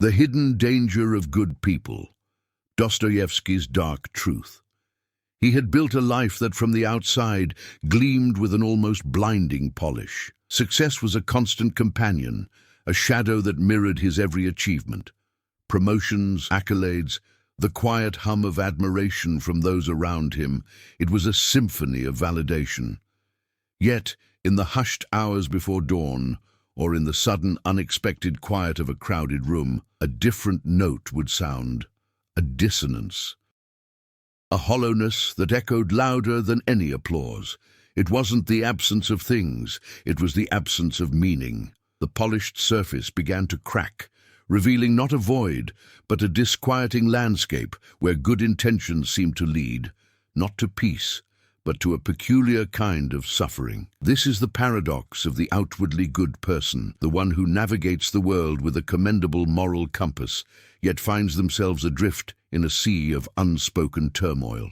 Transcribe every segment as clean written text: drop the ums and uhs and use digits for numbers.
The hidden danger of good people. Dostoevsky's dark truth. He had built a life that from the outside gleamed with an almost blinding polish. Success was a constant companion, a shadow that mirrored his every achievement. Promotions, accolades, the quiet hum of admiration from those around him, it was a symphony of validation. Yet, in the hushed hours before dawn, or in the sudden, unexpected quiet of a crowded room, a different note would sound, a dissonance. A hollowness that echoed louder than any applause. It wasn't the absence of things, it was the absence of meaning. The polished surface began to crack, revealing not a void, but a disquieting landscape where good intentions seemed to lead, not to peace, but to a peculiar kind of suffering. This is the paradox of the outwardly good person, the one who navigates the world with a commendable moral compass, yet finds themselves adrift in a sea of unspoken turmoil.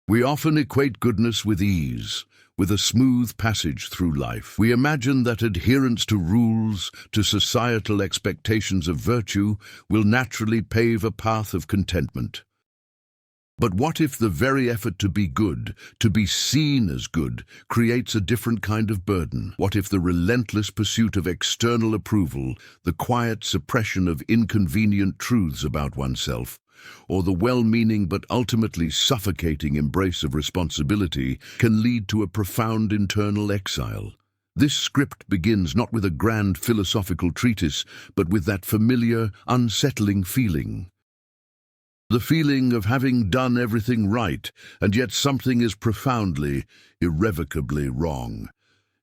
We often equate goodness with ease, with a smooth passage through life. We imagine that adherence to rules, to societal expectations of virtue, will naturally pave a path of contentment. But what if the very effort to be good, to be seen as good, creates a different kind of burden? What if the relentless pursuit of external approval, the quiet suppression of inconvenient truths about oneself, or the well-meaning but ultimately suffocating embrace of responsibility can lead to a profound internal exile? This script begins not with a grand philosophical treatise, but with that familiar, unsettling feeling. The feeling of having done everything right, and yet something is profoundly, irrevocably wrong.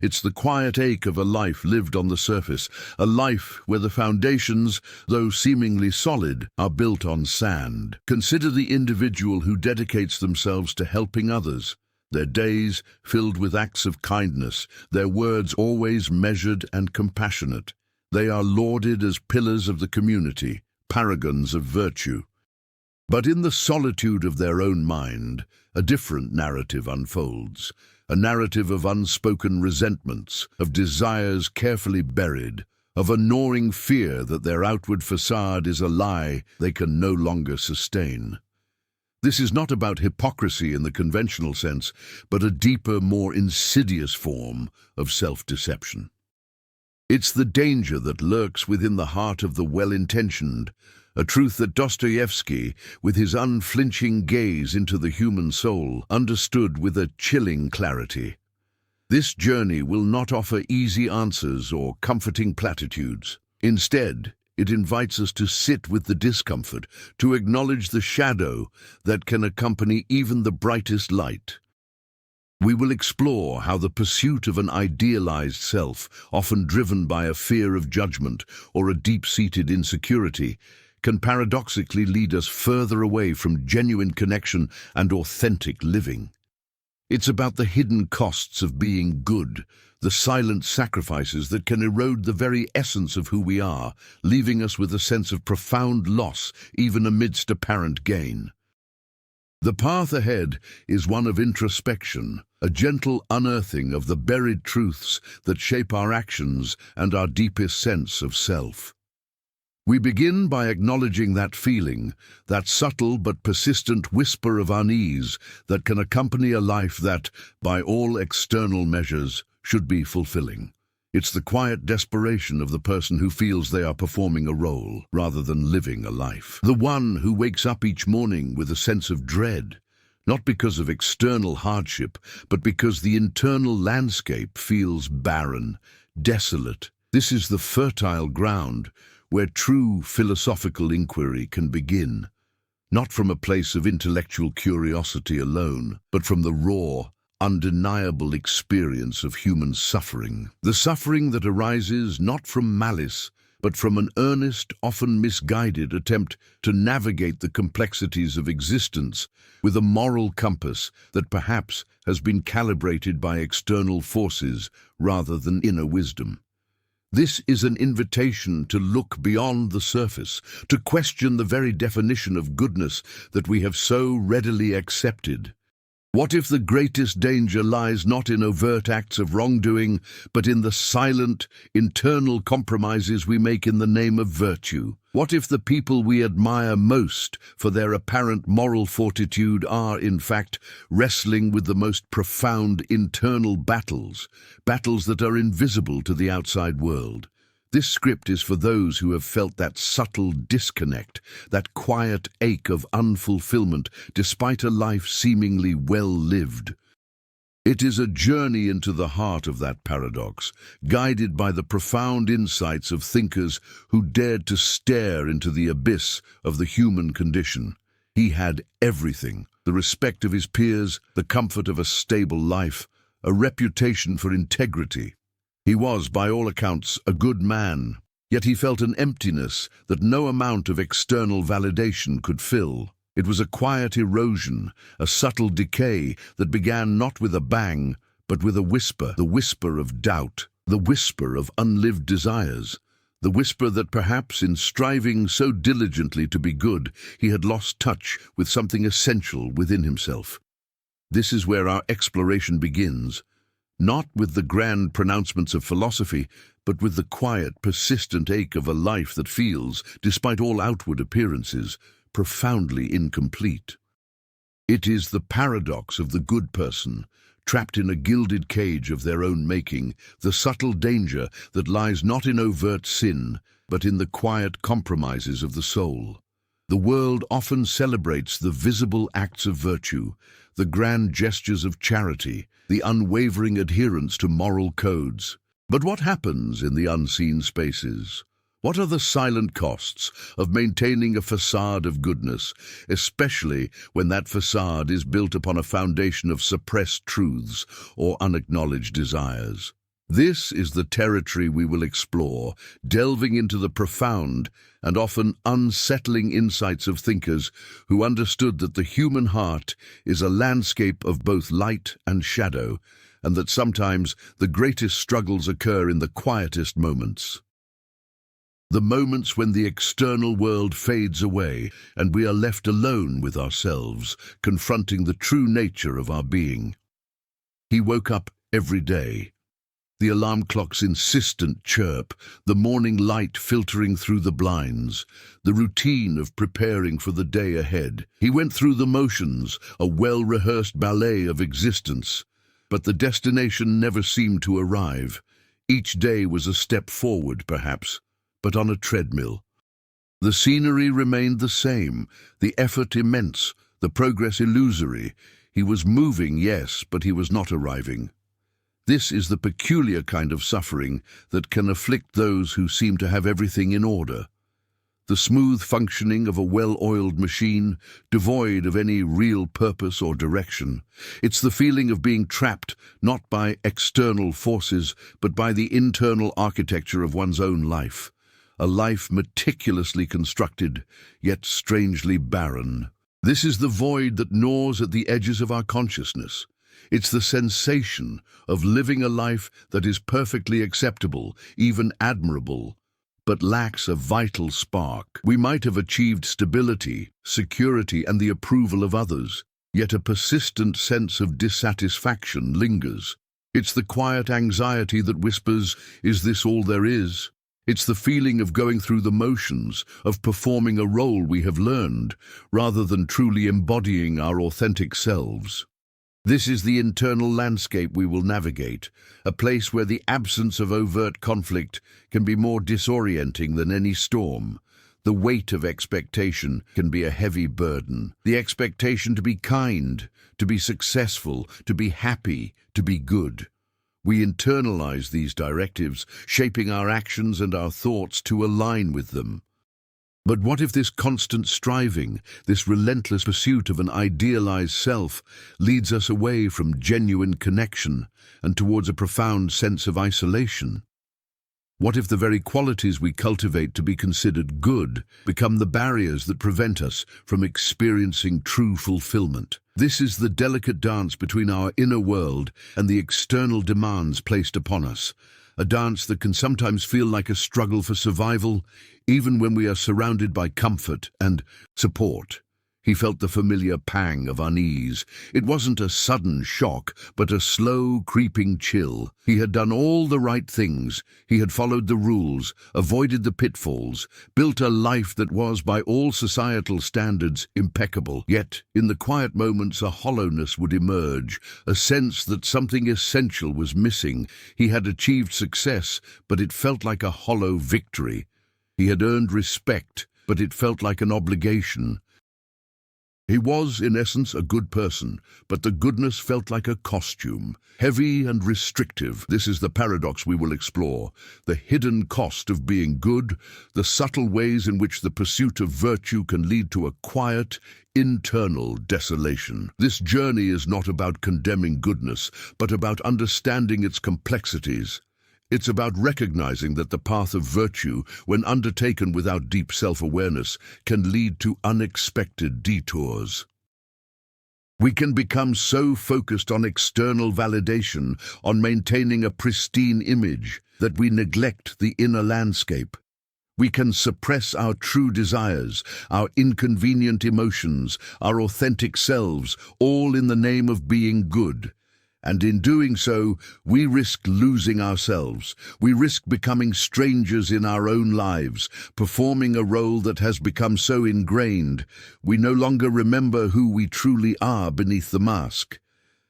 It's the quiet ache of a life lived on the surface, a life where the foundations, though seemingly solid, are built on sand. Consider the individual who dedicates themselves to helping others, their days filled with acts of kindness, their words always measured and compassionate. They are lauded as pillars of the community, paragons of virtue. But in the solitude of their own mind, a different narrative unfolds, a narrative of unspoken resentments, of desires carefully buried, of a gnawing fear that their outward facade is a lie they can no longer sustain. This is not about hypocrisy in the conventional sense, but a deeper, more insidious form of self-deception. It's the danger that lurks within the heart of the well-intentioned, a truth that Dostoevsky, with his unflinching gaze into the human soul, understood with a chilling clarity. This journey will not offer easy answers or comforting platitudes. Instead, it invites us to sit with the discomfort, to acknowledge the shadow that can accompany even the brightest light. We will explore how the pursuit of an idealized self, often driven by a fear of judgment or a deep-seated insecurity, can paradoxically lead us further away from genuine connection and authentic living. It's about the hidden costs of being good, the silent sacrifices that can erode the very essence of who we are, leaving us with a sense of profound loss even amidst apparent gain. The path ahead is one of introspection, a gentle unearthing of the buried truths that shape our actions and our deepest sense of self. We begin by acknowledging that feeling, that subtle but persistent whisper of unease that can accompany a life that, by all external measures, should be fulfilling. It's the quiet desperation of the person who feels they are performing a role rather than living a life. The one who wakes up each morning with a sense of dread, not because of external hardship, but because the internal landscape feels barren, desolate. This is the fertile ground where true philosophical inquiry can begin, not from a place of intellectual curiosity alone, but from the raw, undeniable experience of human suffering. The suffering that arises not from malice, but from an earnest, often misguided attempt to navigate the complexities of existence with a moral compass that perhaps has been calibrated by external forces rather than inner wisdom. This is an invitation to look beyond the surface, to question the very definition of goodness that we have so readily accepted. What if the greatest danger lies not in overt acts of wrongdoing, but in the silent, internal compromises we make in the name of virtue? What if the people we admire most for their apparent moral fortitude are, in fact, wrestling with the most profound internal battles, battles that are invisible to the outside world? This script is for those who have felt that subtle disconnect, that quiet ache of unfulfillment despite a life seemingly well lived. It is a journey into the heart of that paradox, guided by the profound insights of thinkers who dared to stare into the abyss of the human condition. He had everything: the respect of his peers, the comfort of a stable life, a reputation for integrity. He was, by all accounts, a good man, yet he felt an emptiness that no amount of external validation could fill. It was a quiet erosion, a subtle decay that began not with a bang, but with a whisper, the whisper of doubt, the whisper of unlived desires, the whisper that perhaps in striving so diligently to be good, he had lost touch with something essential within himself. This is where our exploration begins. Not with the grand pronouncements of philosophy, but with the quiet, persistent ache of a life that feels, despite all outward appearances, profoundly incomplete. It is the paradox of the good person, trapped in a gilded cage of their own making, the subtle danger that lies not in overt sin, but in the quiet compromises of the soul. The world often celebrates the visible acts of virtue, the grand gestures of charity, the unwavering adherence to moral codes. But what happens in the unseen spaces? What are the silent costs of maintaining a facade of goodness, especially when that facade is built upon a foundation of suppressed truths or unacknowledged desires? This is the territory we will explore, delving into the profound and often unsettling insights of thinkers who understood that the human heart is a landscape of both light and shadow, and that sometimes the greatest struggles occur in the quietest moments. The moments when the external world fades away and we are left alone with ourselves, confronting the true nature of our being. He woke up every day. The alarm clock's insistent chirp, the morning light filtering through the blinds, the routine of preparing for the day ahead. He went through the motions, a well-rehearsed ballet of existence, but the destination never seemed to arrive. Each day was a step forward, perhaps, but on a treadmill. The scenery remained the same, the effort immense, the progress illusory. He was moving, yes, but he was not arriving. This is the peculiar kind of suffering that can afflict those who seem to have everything in order. The smooth functioning of a well-oiled machine, devoid of any real purpose or direction. It's the feeling of being trapped, not by external forces, but by the internal architecture of one's own life. A life meticulously constructed, yet strangely barren. This is the void that gnaws at the edges of our consciousness. It's the sensation of living a life that is perfectly acceptable, even admirable, but lacks a vital spark. We might have achieved stability, security, and the approval of others, yet a persistent sense of dissatisfaction lingers. It's the quiet anxiety that whispers, "Is this all there is?" It's the feeling of going through the motions, of performing a role we have learned, rather than truly embodying our authentic selves. This is the internal landscape we will navigate, a place where the absence of overt conflict can be more disorienting than any storm. The weight of expectation can be a heavy burden. The expectation to be kind, to be successful, to be happy, to be good. We internalize these directives, shaping our actions and our thoughts to align with them. But what if this constant striving, this relentless pursuit of an idealized self, leads us away from genuine connection and towards a profound sense of isolation? What if the very qualities we cultivate to be considered good become the barriers that prevent us from experiencing true fulfillment? This is the delicate dance between our inner world and the external demands placed upon us, a dance that can sometimes feel like a struggle for survival, even when we are surrounded by comfort and support. He felt the familiar pang of unease. It wasn't a sudden shock, but a slow, creeping chill. He had done all the right things. He had followed the rules, avoided the pitfalls, built a life that was, by all societal standards, impeccable. Yet, in the quiet moments, a hollowness would emerge, a sense that something essential was missing. He had achieved success, but it felt like a hollow victory. He had earned respect, but it felt like an obligation. He was, in essence, a good person, but the goodness felt like a costume, heavy and restrictive. This is the paradox we will explore, the hidden cost of being good, the subtle ways in which the pursuit of virtue can lead to a quiet, internal desolation. This journey is not about condemning goodness, but about understanding its complexities. It's about recognizing that the path of virtue, when undertaken without deep self-awareness, can lead to unexpected detours. We can become so focused on external validation, on maintaining a pristine image, that we neglect the inner landscape. We can suppress our true desires, our inconvenient emotions, our authentic selves, all in the name of being good. And in doing so, we risk losing ourselves. We risk becoming strangers in our own lives, performing a role that has become so ingrained, we no longer remember who we truly are beneath the mask.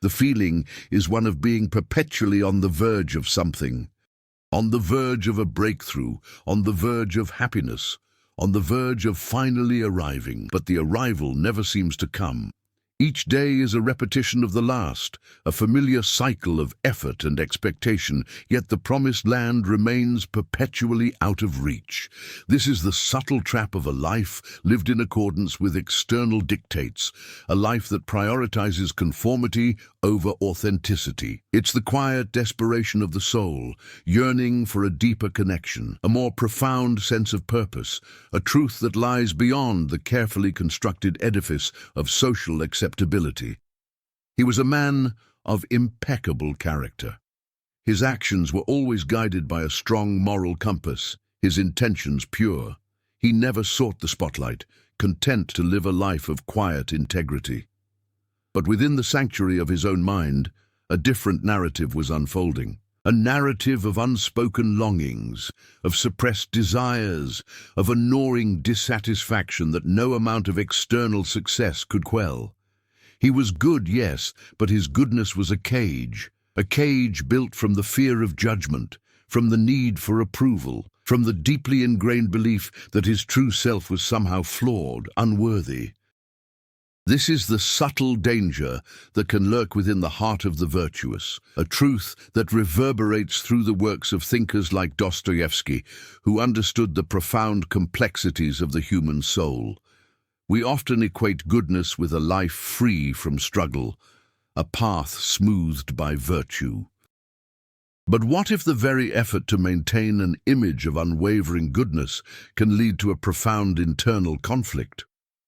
The feeling is one of being perpetually on the verge of something, on the verge of a breakthrough, on the verge of happiness, on the verge of finally arriving, but the arrival never seems to come. Each day is a repetition of the last, a familiar cycle of effort and expectation, yet the promised land remains perpetually out of reach. This is the subtle trap of a life lived in accordance with external dictates, a life that prioritizes conformity over authenticity. It's the quiet desperation of the soul, yearning for a deeper connection, a more profound sense of purpose, a truth that lies beyond the carefully constructed edifice of social acceptability. He was a man of impeccable character. His actions were always guided by a strong moral compass, his intentions pure. He never sought the spotlight, content to live a life of quiet integrity. But within the sanctuary of his own mind, a different narrative was unfolding. A narrative of unspoken longings, of suppressed desires, of a gnawing dissatisfaction that no amount of external success could quell. He was good, yes, but his goodness was a cage built from the fear of judgment, from the need for approval, from the deeply ingrained belief that his true self was somehow flawed, unworthy. This is the subtle danger that can lurk within the heart of the virtuous, a truth that reverberates through the works of thinkers like Dostoevsky, who understood the profound complexities of the human soul. We often equate goodness with a life free from struggle, a path smoothed by virtue. But what if the very effort to maintain an image of unwavering goodness can lead to a profound internal conflict?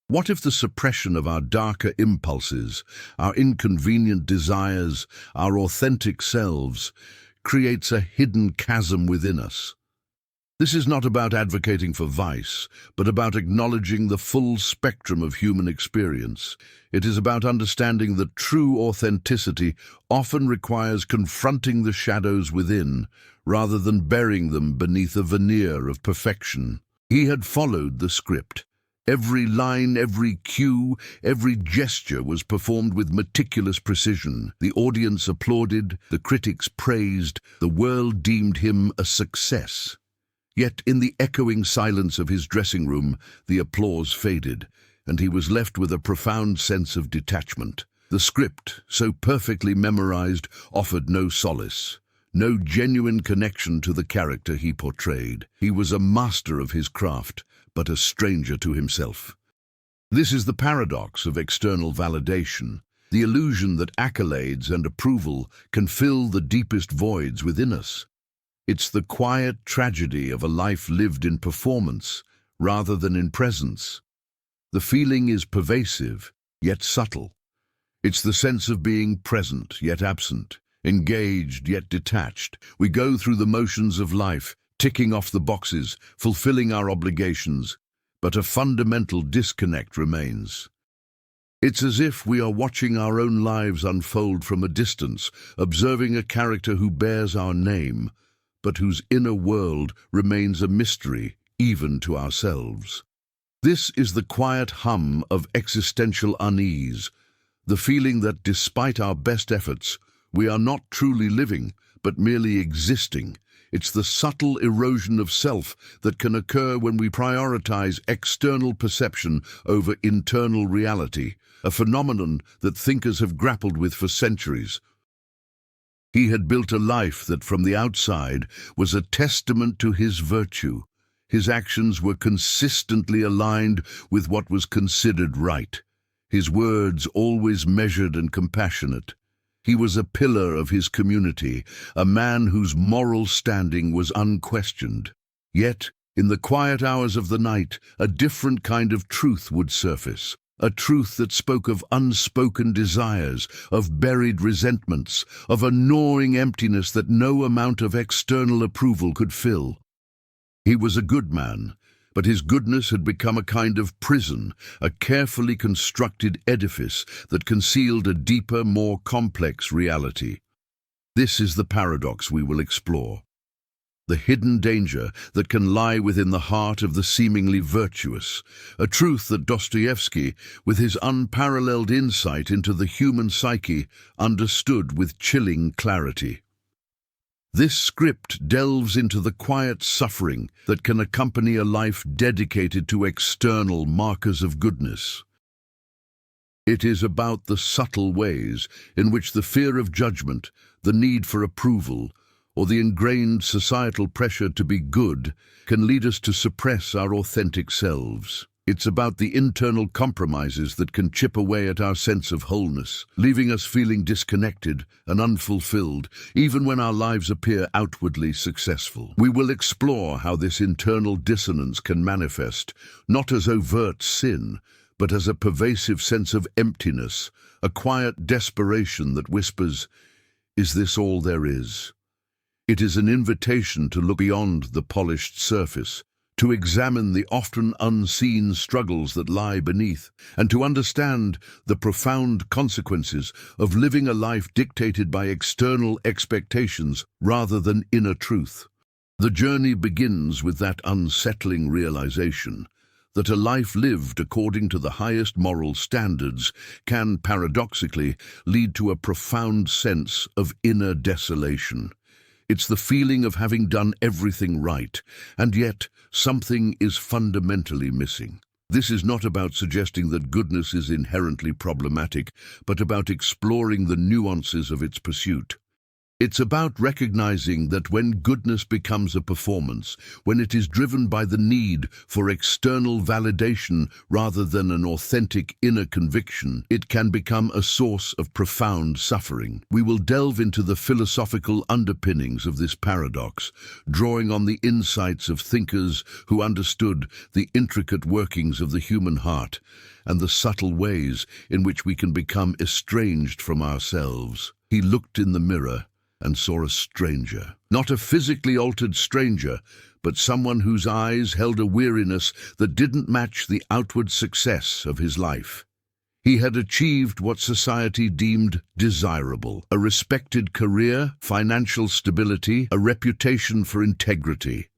What if the suppression of our darker impulses, our inconvenient desires, our authentic selves, creates a hidden chasm within us? This is not about advocating for vice, but about acknowledging the full spectrum of human experience. It is about understanding that true authenticity often requires confronting the shadows within, rather than burying them beneath a veneer of perfection. He had followed the script. Every line, every cue, every gesture was performed with meticulous precision. The audience applauded, the critics praised, the world deemed him a success. Yet in the echoing silence of his dressing room, the applause faded, and he was left with a profound sense of detachment. The script, so perfectly memorized, offered no solace, no genuine connection to the character he portrayed. He was a master of his craft, but a stranger to himself. This is the paradox of external validation, the illusion that accolades and approval can fill the deepest voids within us. It's the quiet tragedy of a life lived in performance rather than in presence. The feeling is pervasive, yet subtle. It's the sense of being present, yet absent, engaged, yet detached. We go through the motions of life, ticking off the boxes, fulfilling our obligations, but a fundamental disconnect remains. It's as if we are watching our own lives unfold from a distance, observing a character who bears our name, but whose inner world remains a mystery even to ourselves. This is the quiet hum of existential unease, the feeling that despite our best efforts, we are not truly living, but merely existing. It's the subtle erosion of self that can occur when we prioritize external perception over internal reality, a phenomenon that thinkers have grappled with for centuries. He had built a life that from the outside was a testament to his virtue. His actions were consistently aligned with what was considered right. His words always measured and compassionate. He was a pillar of his community, a man whose moral standing was unquestioned. Yet, in the quiet hours of the night, a different kind of truth would surface. A truth that spoke of unspoken desires, of buried resentments, of a gnawing emptiness that no amount of external approval could fill. He was a good man, but his goodness had become a kind of prison, a carefully constructed edifice that concealed a deeper, more complex reality. This is the paradox we will explore. The hidden danger that can lie within the heart of the seemingly virtuous, a truth that Dostoevsky, with his unparalleled insight into the human psyche, understood with chilling clarity. This script delves into the quiet suffering that can accompany a life dedicated to external markers of goodness. It is about the subtle ways in which the fear of judgment, the need for approval, or the ingrained societal pressure to be good can lead us to suppress our authentic selves. It's about the internal compromises that can chip away at our sense of wholeness, leaving us feeling disconnected and unfulfilled, even when our lives appear outwardly successful. We will explore how this internal dissonance can manifest, not as overt sin, but as a pervasive sense of emptiness, a quiet desperation that whispers, "Is this all there is?" It is an invitation to look beyond the polished surface, to examine the often unseen struggles that lie beneath, and to understand the profound consequences of living a life dictated by external expectations rather than inner truth. The journey begins with that unsettling realization that a life lived according to the highest moral standards can, paradoxically, lead to a profound sense of inner desolation. It's the feeling of having done everything right, and yet something is fundamentally missing. This is not about suggesting that goodness is inherently problematic, but about exploring the nuances of its pursuit. It's about recognizing that when goodness becomes a performance, when it is driven by the need for external validation rather than an authentic inner conviction, it can become a source of profound suffering. We will delve into the philosophical underpinnings of this paradox, drawing on the insights of thinkers who understood the intricate workings of the human heart and the subtle ways in which we can become estranged from ourselves. He looked in the mirror and saw a stranger. Not a physically altered stranger, but someone whose eyes held a weariness that didn't match the outward success of his life. He had achieved what society deemed desirable: a respected career, financial stability, a reputation for integrity.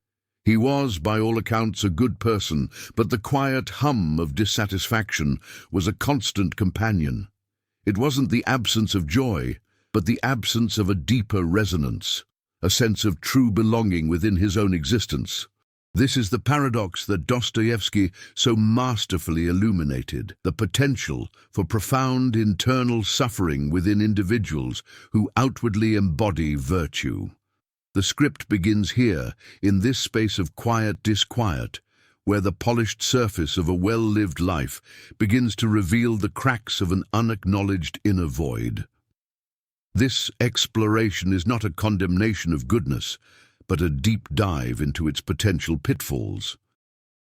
He was, by all accounts, a good person, but the quiet hum of dissatisfaction was a constant companion. It wasn't the absence of joy, but the absence of a deeper resonance, a sense of true belonging within his own existence. This is the paradox that Dostoevsky so masterfully illuminated, the potential for profound internal suffering within individuals who outwardly embody virtue. The script begins here, in this space of quiet disquiet, where the polished surface of a well-lived life begins to reveal the cracks of an unacknowledged inner void. This exploration is not a condemnation of goodness, but a deep dive into its potential pitfalls.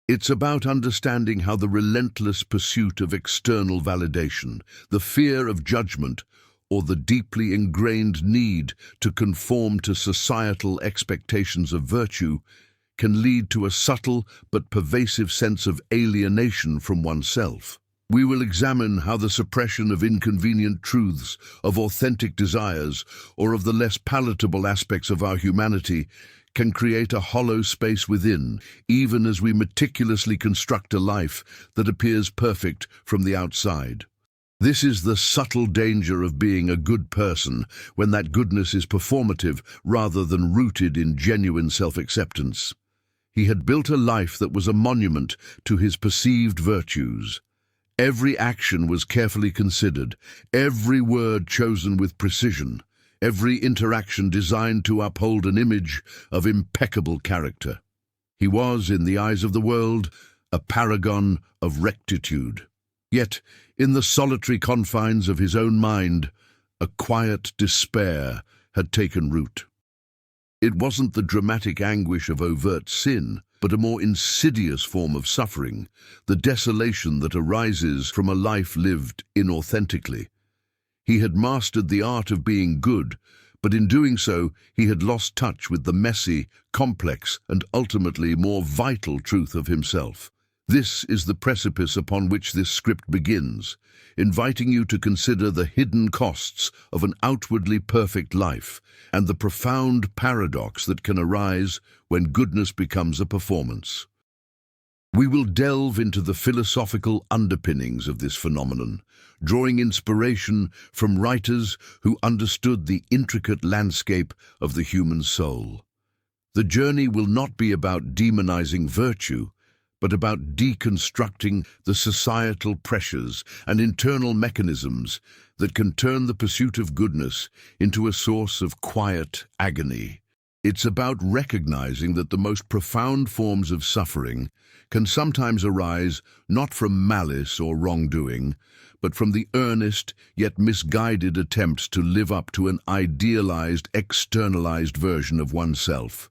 It's about understanding how the relentless pursuit of external validation, the fear of judgment, or the deeply ingrained need to conform to societal expectations of virtue can lead to a subtle but pervasive sense of alienation from oneself. We will examine how the suppression of inconvenient truths, of authentic desires, or of the less palatable aspects of our humanity can create a hollow space within, even as we meticulously construct a life that appears perfect from the outside. This is the subtle danger of being a good person, when that goodness is performative rather than rooted in genuine self-acceptance. He had built a life that was a monument to his perceived virtues. Every action was carefully considered, every word chosen with precision, every interaction designed to uphold an image of impeccable character. He was, in the eyes of the world, a paragon of rectitude. Yet, in the solitary confines of his own mind, a quiet despair had taken root. It wasn't the dramatic anguish of overt sin, but a more insidious form of suffering, the desolation that arises from a life lived inauthentically. He had mastered the art of being good, but in doing so, he had lost touch with the messy, complex, and ultimately more vital truth of himself. This is the precipice upon which this script begins, inviting you to consider the hidden costs of an outwardly perfect life and the profound paradox that can arise when goodness becomes a performance. We will delve into the philosophical underpinnings of this phenomenon, drawing inspiration from writers who understood the intricate landscape of the human soul. The journey will not be about demonizing virtue, but about deconstructing the societal pressures and internal mechanisms that can turn the pursuit of goodness into a source of quiet agony. It's about recognizing that the most profound forms of suffering can sometimes arise not from malice or wrongdoing, but from the earnest yet misguided attempts to live up to an idealized, externalized version of oneself.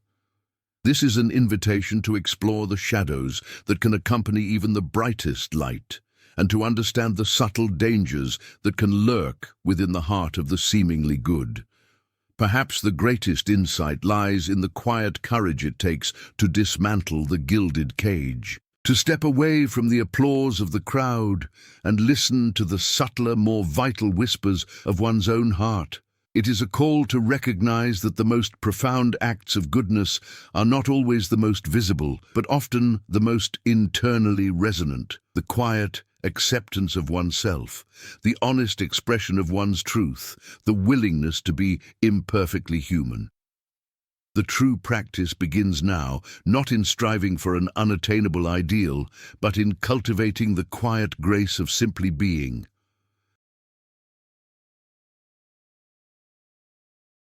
This is an invitation to explore the shadows that can accompany even the brightest light, and to understand the subtle dangers that can lurk within the heart of the seemingly good. Perhaps the greatest insight lies in the quiet courage it takes to dismantle the gilded cage, to step away from the applause of the crowd and listen to the subtler, more vital whispers of one's own heart. It is a call to recognize that the most profound acts of goodness are not always the most visible, but often the most internally resonant. The quiet acceptance of oneself, the honest expression of one's truth, the willingness to be imperfectly human. The true practice begins now, not in striving for an unattainable ideal, but in cultivating the quiet grace of simply being.